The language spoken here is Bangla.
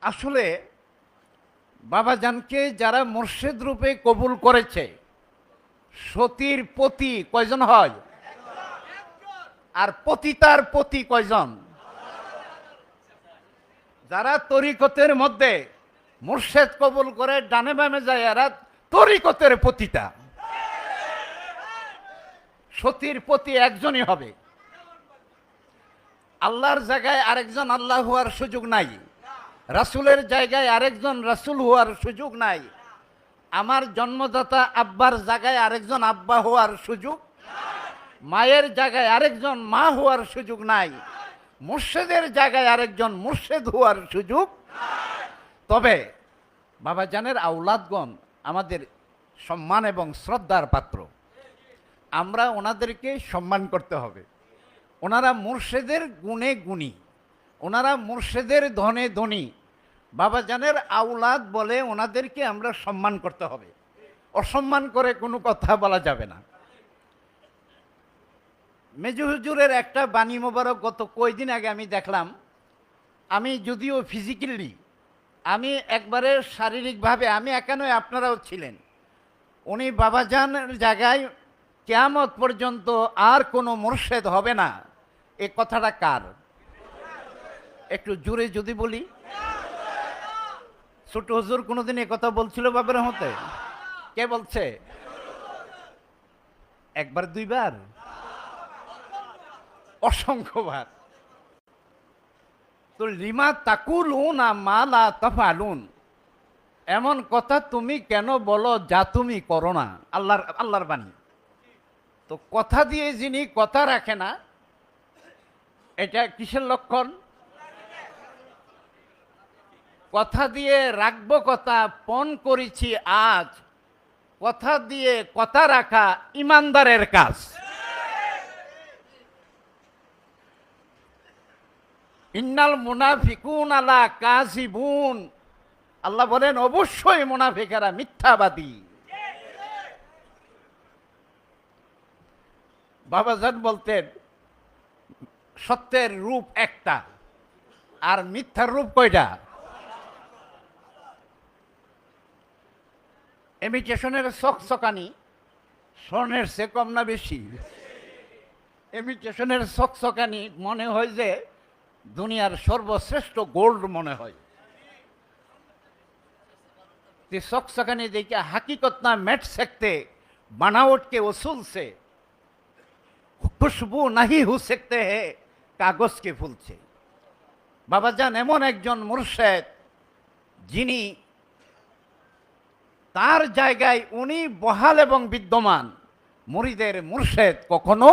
আসলে বাবাজানকে যারা মুর্শিদ রূপে কবুল করেছে, সতীর পতি কয়জন হয়? আর পতিতার পতি কয়জন? যারা তরিকতের মধ্যে মুর্শিদ কবুল করে ডানে বামে যায়, এরা তরিকতের পতিতা। সতীর পতি একজনই হবে। আল্লাহর জায়গায় আরেকজন আল্লাহ হওয়ার সুযোগ নাই, রাসূলের জায়গায় আরেকজন রাসূল হওয়ার সুযোগ নাই, আমার জন্মদাতা আব্বার জায়গায় আরেকজন আব্বা হওয়ার সুযোগ, মায়ের জায়গায় আরেকজন মা হওয়ার সুযোগ নাই, মুর্শিদের জায়গায় আরেকজন মুর্শিদ হওয়ার সুযোগ। তবে বাবাজানের আওলাদগণ আমাদের সম্মান এবং শ্রদ্ধার পাত্র, আমরা ওনাদেরকে সম্মান করতে হবে। ওনারা মুর্শিদের গুণে গুণী, ওনারা মুর্শিদের ধনে ধনী। বাবাজানের আওলাদ বলে ওনাদেরকে আমরা সম্মান করতে হবে, অসম্মান করে কোনো কথা বলা যাবে না। মেজু হুজুরের একটা বাণী মোবারক গত কয়েকদিন আগে আমি দেখলাম। আমি যদিও ফিজিক্যালি, আমি একবারে শারীরিকভাবে, আমি একা নয়, আপনারাও ছিলেন। উনি বাবাজানের জায়গায় কিয়ামত পর্যন্ত আর কোনো মুর্শিদ হবে না, এ কথাটা কার? একটু জোরে যদি বলি। ছোট হুজুর কোনোদিন এ কথা বলছিল বাবার হতে? কে বলছে? একবার দুইবার? অসংখ্যবার। তো লিমা তাকুলুনা মা লা তাফআলুন, এমন কথা তুমি কেন বলো যা তুমি করো না। আল্লাহর বাণী। তো কথা দিয়ে যিনি কথা রাখে না, এটা কিসের লক্ষণ? কথা দিয়ে রাখবো কথা, পণ করেছি আজ। কথা দিয়ে কথা রাখা ইমানদারের কাজ। ইন্নাল মুনাফিকুন আলা কাযিবুন, আল্লাহ বলেন অবশ্যই মুনাফিকেরা মিথ্যাবাদী। বাবাজান বলতেন সত্যের রূপ একটা, আর মিথ্যার রূপ কয়টা? ইমিটেশনের চকচকানি স্বর্ণের চেয়ে কম না বেশি? ইমিটেশনের চকচকানি মনে হয় যে দুনিয়ার সর্বশ্রেষ্ঠ গোল্ড মনে হয়। চকচকানি দেখে হাকিকত না মেট सकते, बनावट के उसूल से খুশবু নাহি হু सकते हैं কাগজ কে ফুল से। বাবাজান এমন একজন মুর্শিদ যিনি তার জায়গায় উনি বহাল এবং বিদ্যমান, মুরিদের মুর্শিদ কখনো